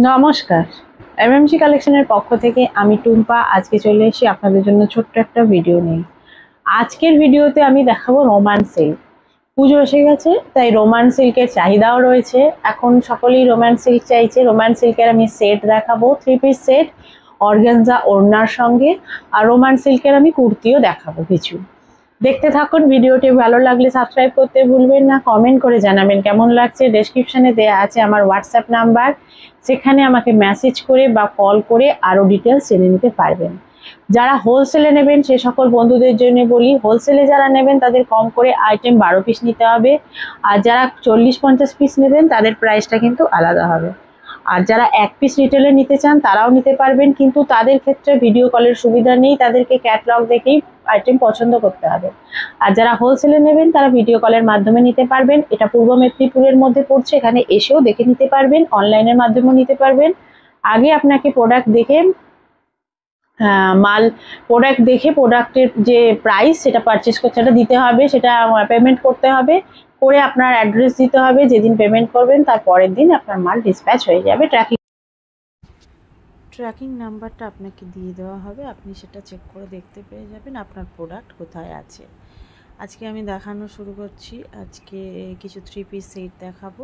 নমস্কার। এমএমসি কালেকশনের পক্ষ থেকে আমি টুম্পা আজকে চলে এসেছি আপনাদের জন্য ছোট্ট একটা ভিডিও নিয়ে। আজকের ভিডিওতে আমি দেখাবো রোমান সিল্ক। পুজো এসে গেছে, তাই রোমান সিল্কের চাহিদাও রয়েছে। এখন সকলেই রোমান সিল্ক চাইছে। রোমান সিল্কের আমি সেট দেখাবো, 3 পিস সেট, অর্গানজা ওড়নার সঙ্গে। আর রোমান সিল্কের আমি কুর্তিও দেখাবো কিছু। দেখতে থাকুন ভিডিওটি। ভালো লাগলে সাবস্ক্রাইব করতে ভুলবেন না, কমেন্ট করে জানাবেন কেমন লাগছে। ডেসক্রিপশনে দেওয়া আছে আমার হোয়াটসঅ্যাপ নাম্বার, সেখানে আমাকে মেসেজ করে বা কল করে আরও ডিটেলস জেনে নিতে পারবেন। যারা হোলসেলে নেবেন সে সকল বন্ধুদের জন্য বলি, হোলসেলে যারা নেবেন তাদের কম করে আইটেম 12 পিস নিতে হবে। আর যারা 40-50 পিস নেবেন তাদের প্রাইসটা কিন্তু আলাদা হবে। আর যারা 1 পিস রিটেলে নিতে চান তারাও নিতে পারবেন, কিন্তু তাদের ক্ষেত্রে ভিডিও কলের সুবিধা নেই, তাদেরকে ক্যাটালগ দেখেই আইটেম পছন্দ করতে হবে। আর যারা হোলসেলে নেবেন তারা ভিডিও কলের মাধ্যমে নিতে পারবেন। এটা পূর্ব মেদিনীপুরের মধ্যে পড়ছে, এখানে এসেও দেখে নিতে পারবেন, অনলাইনের মাধ্যমেও নিতে পারবেন। আগে আপনাকে প্রোডাক্ট দেখে মাল প্রোডাক্ট দেখে প্রোডাক্টের যে প্রাইস সেটা পারচেস করতে সেটা দিতে হবে, সেটা পেমেন্ট করতে হবে। করে আপনার অ্যাড্রেস দিতে হবে, যেদিন পেমেন্ট করবেন তার পরের দিন আপনার মাল ডিসপ্যাচ হয়ে যাবে। ট্র্যাকিং নাম্বারটা আপনাকে দিয়ে দেওয়া হবে, আপনি সেটা চেক করে দেখতে পেয়ে যাবেন আপনার প্রোডাক্ট কোথায় আছে। আজকে আমি দেখানো শুরু করছি। আজকে কিছু 3 পিস সেট দেখাবো,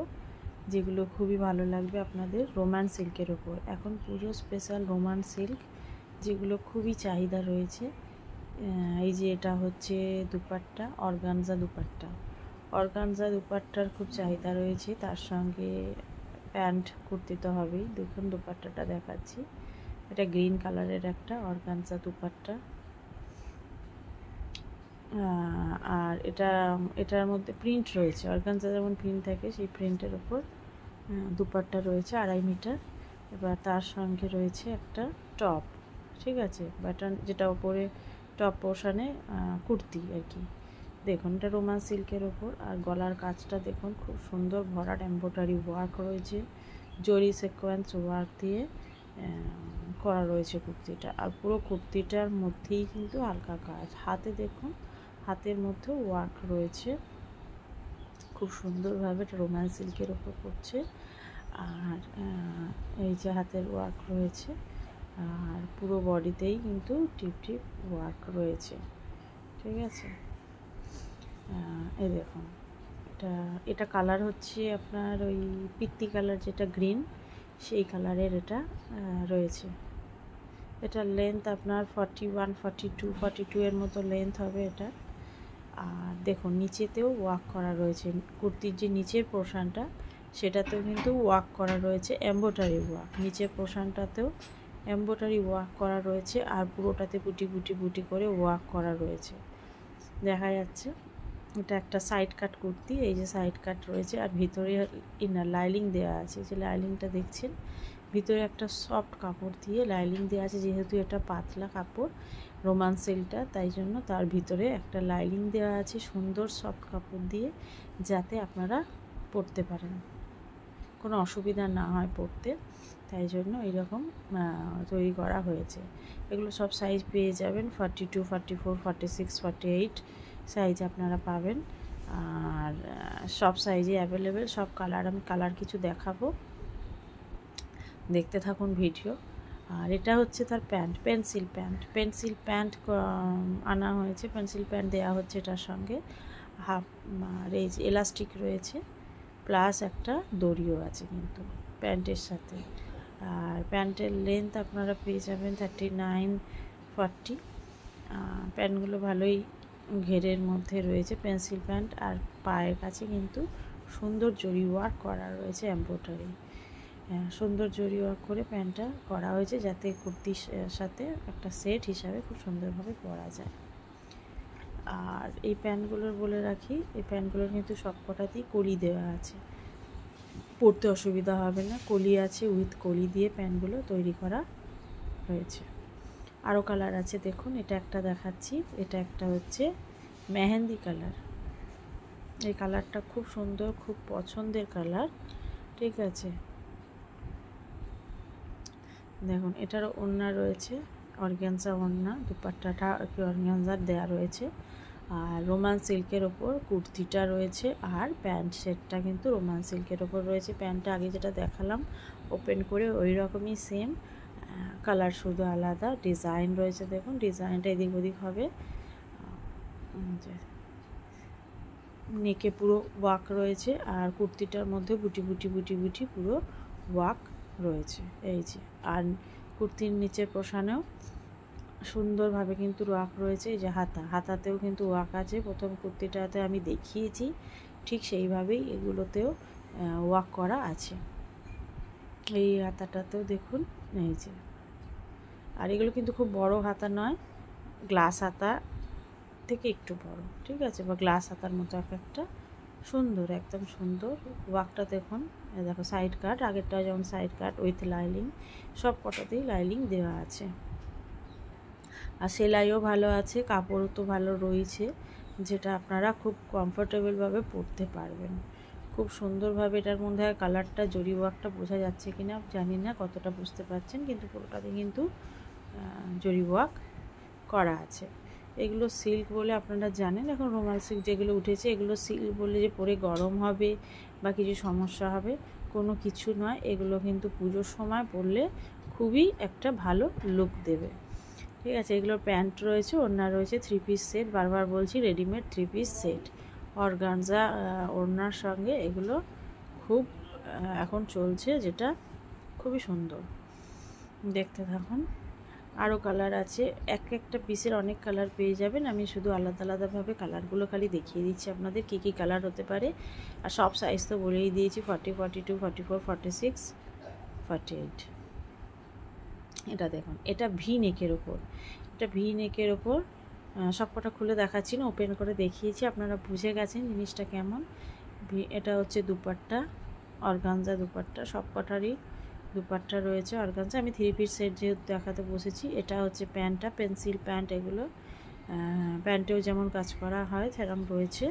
যেগুলো খুবই ভালো লাগবে আপনাদের রোমান সিল্কের ওপর। এখন পুজো স্পেশাল রোমান সিল্ক, যেগুলো খুবই চাহিদা রয়েছে। এই যে এটা হচ্ছে দুপাট্টা, অর্গানজা দুপাট্টা। অর্গানজা দুপাট্টার খুব চাহিদা রয়েছে, তার সঙ্গে প্যান্ট কুর্তি তো হবেই। দেখুন দুপাট্টাটা দেখাচ্ছি, এটা গ্রিন কালারের একটা অর্গানজা দুপাট্টা। আর এটার মধ্যে প্রিন্ট রয়েছে, অর্গানজা যেমন প্রিন্ট থাকে সেই প্রিন্টের ওপর দুপাট্টা রয়েছে 2.5 মিটার। এবার তার সঙ্গে রয়েছে একটা টপ, ঠিক আছে, বাটন যেটা ওপরে টপ পোর্শনে কুর্তি আর কি। দেখুন এটা রোমান সিল্কের ওপর। আর গলার কাজটা দেখুন, খুব সুন্দর ভরাট এমব্রয়ডারি ওয়ার্ক রয়েছে, জরি সিকোয়েন্স ওয়ার্ক দিয়ে করা রয়েছে কুর্তিটা। আর পুরো কুর্তিটার মধ্যেই কিন্তু হালকা কাজ, হাতে দেখুন হাতের মধ্যেও ওয়ার্ক রয়েছে, খুব সুন্দরভাবে এটা রোমান সিল্কের ওপর করছে। আর এই যে হাতের ওয়ার্ক রয়েছে, আর পুরো বডিতেই কিন্তু টিপ টিপ ওয়ার্ক রয়েছে, ঠিক আছে। এই দেখুন এটা কালার হচ্ছে আপনার ওই পিত্তি কালার, যেটা গ্রিন সেই কালারের এটা রয়েছে। এটার লেন্থ আপনার 41, 42 এর মতো লেন্থ হবে এটা। আর দেখুন নিচেতেও ওয়ার্ক করা রয়েছে, কুর্তির যে নিচের পোর্শনটা সেটাতেও কিন্তু ওয়ার্ক করা রয়েছে, এমব্রয়ডারি ওয়ার্ক। নিচের পোর্শনটাতেও এমব্রয়ডারি ওয়ার্ক করা রয়েছে, আর পুরোটাতে বুটি বুটি বুটি করে ওয়ার্ক করা রয়েছে, দেখা যাচ্ছে। এটা একটা সাইড কাট কুর্তি, এই যে সাইড কাট রয়েছে। আর ভিতরে ইনার লাইলিং দেওয়া আছে, যে লাইলিংটা দেখছেন, ভিতরে একটা সফট কাপড় দিয়ে লাইলিং দেওয়া আছে। যেহেতু এটা পাতলা কাপড় রোমান সিল্কটা, তাই জন্য তার ভিতরে একটা লাইলিং দেওয়া আছে সুন্দর সফট কাপড় দিয়ে, যাতে আপনারা পরতে পারেন, কোনো অসুবিধা না হয় পরতে। তাই জন্য এইরকম তৈরি করা হয়েছে। এগুলো সব সাইজ পেয়ে যাবেন, 42, 44, 46, 48 সাইজ আপনারা পাবেন। আর সব সাইজে অ্যাভেলেবেল, সব কালার। আমি কালার কিছু দেখাবো, দেখতে থাকুন ভিডিও। আর এটা হচ্ছে তার প্যান্ট, পেন্সিল প্যান্ট আনা হয়েছে, পেন্সিল প্যান্ট দেওয়া হচ্ছে এটার সঙ্গে। হাফ এলাস্টিক রয়েছে, প্লাস একটা দড়িও আছে কিন্তু প্যান্টের সাথে। আর প্যান্টের লেন্থ আপনারা পেয়ে যাবেন 39, 40। প্যান্টগুলো ভালোই ঘেরের মধ্যে রয়েছে, পেন্সিল প্যান্ট। আর পায়ের কাছে কিন্তু সুন্দর জরি ওয়ার্ক করা রয়েছে, এমব্রয়ডারি সুন্দর জরি ওয়ার্ক করে প্যান্টটা করা হয়েছে, যাতে কুর্তির সাথে একটা সেট হিসাবে খুব সুন্দরভাবে পরা যায়। আর এই প্যান্টগুলোর বলে রাখি, এই প্যান্টগুলোর কিন্তু সবকটাতেই কলি দেওয়া আছে, পরতে অসুবিধা হবে না, কলি আছে, উইথ কলি দিয়ে প্যান্টগুলো তৈরি করা হয়েছে। আরও কালার আছে দেখুন, এটা একটা দেখাচ্ছি, এটা একটা হচ্ছে মেহেন্দি কালার। এই কালারটা খুব সুন্দর, খুব পছন্দের কালার, ঠিক আছে। দেখুন এটারও ওড়না রয়েছে, অর্গানজা ওড়না, দুপাট্টাটা আর কি অর্গানজার দেওয়া রয়েছে। আর রোমান সিল্কের ওপর কুর্তিটা রয়েছে, আর প্যান্ট সেটটা কিন্তু রোমান সিল্কের ওপর রয়েছে। প্যান্টটা আগে যেটা দেখালাম ওপেন করে ওই রকমই সেম, কালার শুধু আলাদা, ডিজাইন রয়েছে। দেখুন ডিজাইনটা এদিক ওদিক হবে, নেকে পুরো ওয়ার্ক রয়েছে, আর কুর্তিটার মধ্যে বুটি বুটি বুটি বুটি পুরো ওয়ার্ক রয়েছে। এই যে, আর কুর্তির নিচের পোষানেও সুন্দরভাবে কিন্তু ওয়ার্ক রয়েছে। এই যে হাতাতেও কিন্তু ওয়ার্ক আছে। প্রথম কুর্তিটাতে আমি দেখিয়েছি ঠিক সেইভাবেই এগুলোতেও ওয়ার্ক করা আছে। এই হাতাটাতেও দেখুন, এই যে, আর এগুলো কিন্তু খুব বড় হাতা নয়, গ্লাস হাতা থেকে একটু বড়, ঠিক আছে, বা গ্লাস হাতার মতো একটা সুন্দর, একদম সুন্দর ওয়ার্কটা দেখুন। দেখো সাইড কাট, আগেরটা যেমন সাইড কাট উইথ লাইলিং, সব কটাতেই লাইলিং দেওয়া আছে। আর সেলাইও ভালো আছে, কাপড়ও তো ভালো রয়েছে, যেটা আপনারা খুব কমফোর্টেবলভাবে পরতে পারবেন। খুব সুন্দরভাবে এটার মধ্যে কালারটা, জরি ওয়ার্কটা বোঝা যাচ্ছে কিনা জানি না কতটা বুঝতে পারছেন, কিন্তু পুরোটাতে কিন্তু জরি ওয়ার্ক করা আছে। এগুলো সিল্ক বলে আপনারা জানেন, এখন রোমাল সিল্ক যেগুলো উঠেছে এগুলো সিল্ক বলে যে পরে গরম হবে বা কিছু সমস্যা হবে কোনো কিছু নয়। এগুলো কিন্তু পুজোর সময় পরলে খুবই একটা ভালো লুক দেবে, ঠিক আছে। এগুলোর প্যান্ট রয়েছে, ওড়না রয়েছে, 3 পিস সেট, বারবার বলছি রেডিমেড 3 পিস সেট, অর্গানজা ওড়নার সঙ্গে এগুলো খুব এখন চলছে, যেটা খুবই সুন্দর। দেখতে থাকুন, আরও কালার আছে, একটা পিসের অনেক কালার পেয়ে যাবেন। আমি শুধু আলাদা আলাদাভাবে কালারগুলো খালি দেখিয়ে দিচ্ছি আপনাদের কী কী কালার হতে পারে। আর সব সাইজ তো বলেই দিয়েছি, 40, 42, 44, 46, 48। এটা দেখুন, এটা ভি নেকের ওপর, এটা ভি নেকের ওপর, সবকটা খুলে দেখাচ্ছি না, ওপেন করে দেখিয়েছি, আপনারা বুঝে গেছেন জিনিসটা কেমন। এটা হচ্ছে দুপাট্টা, অর্গানজা দুপাট্টা, সবকটারই দুপাট্টা রয়েছে অর্গানজা। আমি 3 পিস সেট যেহেতু দেখাতে বসেছি। এটা হচ্ছে প্যান্টটা, পেন্সিল প্যান্ট, এগুলো প্যান্টেও যেমন কাজ করা হয় সেরকম রয়েছে।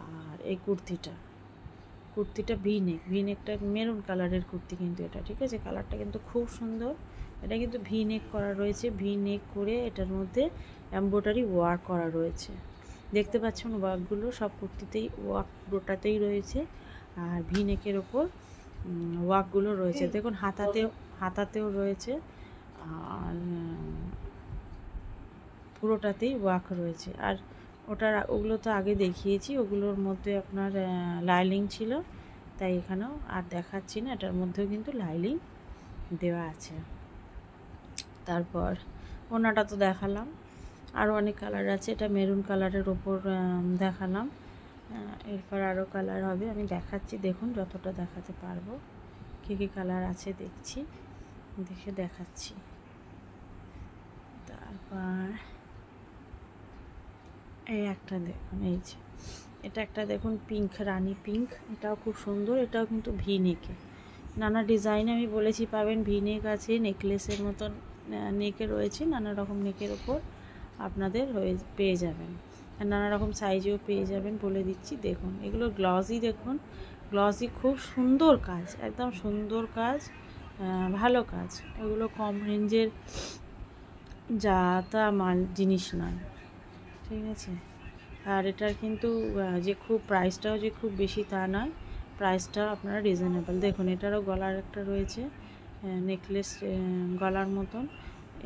আর এই কুর্তিটা ভি নেকটা মেরুন কালারের কুর্তি কিন্তু এটা, ঠিক আছে, কালারটা কিন্তু খুব সুন্দর। এটা কিন্তু ভি নেক করা রয়েছে, ভি নেক করে এটার মধ্যে এমব্রয়ডারি ওয়ার্ক করা রয়েছে। দেখতে পাচ্ছেন ওয়ার্কগুলো সব কুর্তিতেই, ওয়ার্ক পুরোটাতেই রয়েছে। আর ভি নেকের ওপর ওয়ার্কগুলো রয়েছে, দেখুন হাতাতেও রয়েছে, আর পুরোটাতেই ওয়ার্ক রয়েছে। আর ওগুলো তো আগে দেখিয়েছি, ওগুলোর মধ্যে আপনার লাইলিং ছিল, তাই এখানেও আর দেখাচ্ছি না, এটার মধ্যেও কিন্তু লাইলিং দেওয়া আছে। তারপর ওনাটা তো দেখালাম, আরও অনেক কালার আছে, এটা মেরুন কালারের ওপর দেখালাম। এরপর আরও কালার হবে, আমি দেখাচ্ছি, দেখুন যতটা দেখাতে পারবো। কী কী কালার আছে দেখছি, দেখে দেখাচ্ছি। তারপর এই একটা দেখুন, এই যে এটা একটা দেখুন, পিঙ্ক, রানী পিঙ্ক, এটাও খুব সুন্দর, এটাও কিন্তু ভি নেকে, নানা ডিজাইন আমি বলেছি পাবেন। ভি নেক আছে, নেকলেসের মতন নেকে রয়েছে, নানা রকম নেকের ওপর আপনাদের পেয়ে যাবেন, আর নানা রকম সাইজেও পেয়ে যাবেন, বলে দিচ্ছি। দেখুন এগুলো গ্লসি, দেখুন গ্লসি, খুব সুন্দর কাজ, একদম সুন্দর কাজ, ভালো কাজ। এগুলো কম রেঞ্জের যা তা মাল জিনিস নয়, ঠিক আছে। আর এটার কিন্তু যে খুব প্রাইসটাও যে খুব বেশি তা নয়, প্রাইসটা আপনারা রিজনেবল। দেখুন এটারও গলার একটা রয়েছে নেকলেস, গলার মতন,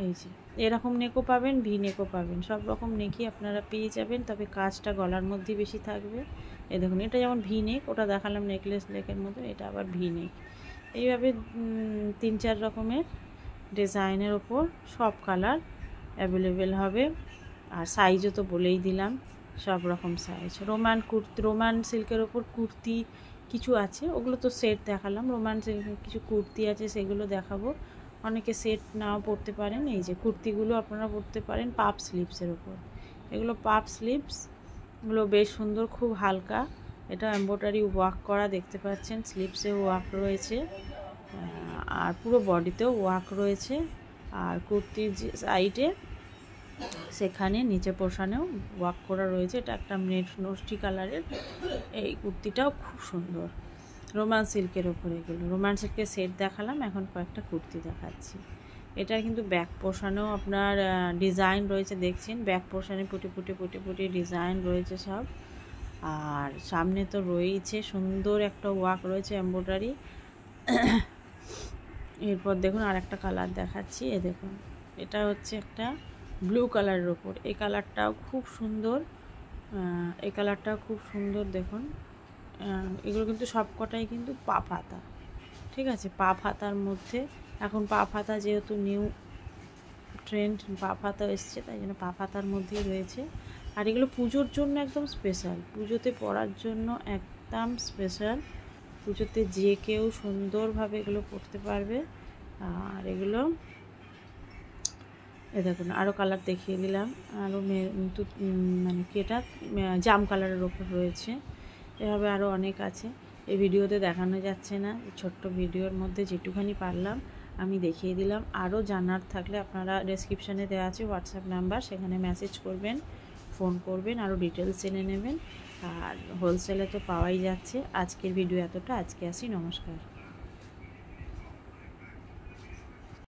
এই যে এরকম নেকও পাবেন, ভি নেকও পাবেন, সব রকম নেকই আপনারা পেয়ে যাবেন, তবে কাজটা গলার মধ্যেই বেশি থাকবে। এই দেখুন এটা যেমন ভি নেক, ওটা দেখালাম নেকলেস নেকের মতো, এটা আবার ভি নেক। এইভাবে 3-4 রকমের ডিজাইনের ওপর সব কালার অ্যাভেলেবেল হবে। আর সাইজও তো বলেই দিলাম, সব রকম সাইজ। রোমান সিল্কের ওপর কুর্তি কিছু আছে, ওগুলো তো সেট দেখালাম। রোমান সিল্কের কিছু কুর্তি আছে, সেগুলো দেখাবো। অনেকে সেট নাও পরতে পারেন। এই যে কুর্তিগুলো আপনারা পরতে পারেন পাপ স্লিভসের ওপর, এগুলো পাপ স্লিভস, এগুলো বেশ সুন্দর, খুব হালকা। এটা এমব্রয়ডারি ওয়ার্ক করা, দেখতে পাচ্ছেন, স্লিভসেও ওয়ার্ক রয়েছে, আর পুরো বডিতেও ওয়ার্ক রয়েছে। আর কুর্তির যে সাইডে সেখানে নিচে পোর্শনেও ওয়ার্ক করা রয়েছে। এটা একটা নষ্টি কালারের, এই কুর্তিটাও খুব সুন্দর, রোমান সিল্কের ওপরে। এগুলো রোমান সিল্কের সেট দেখালাম, এখন কয়েকটা কুর্তি দেখাচ্ছি। এটা কিন্তু ব্যাক পোর্শনেও আপনার ডিজাইন রয়েছে, দেখছেন ব্যাক পোর্শনে পুটি পুটি পুটি পুটি ডিজাইন রয়েছে সব। আর সামনে তো রয়েছে সুন্দর একটা ওয়ার্ক রয়েছে এমব্রয়ডারি। এরপর দেখুন আর একটা কালার দেখাচ্ছি, এ দেখুন এটা হচ্ছে একটা ব্লু কালারের ওপর, এই কালারটাও খুব সুন্দর, এই কালারটাও খুব সুন্দর দেখুন। এগুলো কিন্তু সবকটাই কিন্তু পাপ হাতা, ঠিক আছে, পাপ হাতার মধ্যে। এখন পাপ হাতা যেহেতু নিউ ট্রেন্ড, পাপ হাতা এসছে, তাই জন্য পাপ হাতার মধ্যেই রয়েছে। আর এগুলো পুজোর জন্য একদম স্পেশাল, পুজোতে পরার জন্য একদম স্পেশাল, পুজোতে যে কেউ সুন্দরভাবে এগুলো পরতে পারবে। আর এগুলো এ দেখুন আরও কালার দেখিয়ে দিলাম, আরও মানে কেটা জাম কালারের ওপর রয়েছে, এভাবে আরও অনেক আছে। এই ভিডিওতে দেখানো যাচ্ছে না, ছোট্ট ভিডিওর মধ্যে যেটুখানি পারলাম আমি দেখিয়ে দিলাম। আরও জানার থাকলে আপনারা ডেসক্রিপশানে দেওয়া আছে হোয়াটসঅ্যাপ নাম্বার, সেখানে মেসেজ করবেন, ফোন করবেন, আরও ডিটেলস জেনে নেবেন। আর হোলসেলে তো পাওয়াই যাচ্ছে। আজকের ভিডিও এতটা, আজকে আসি, নমস্কার।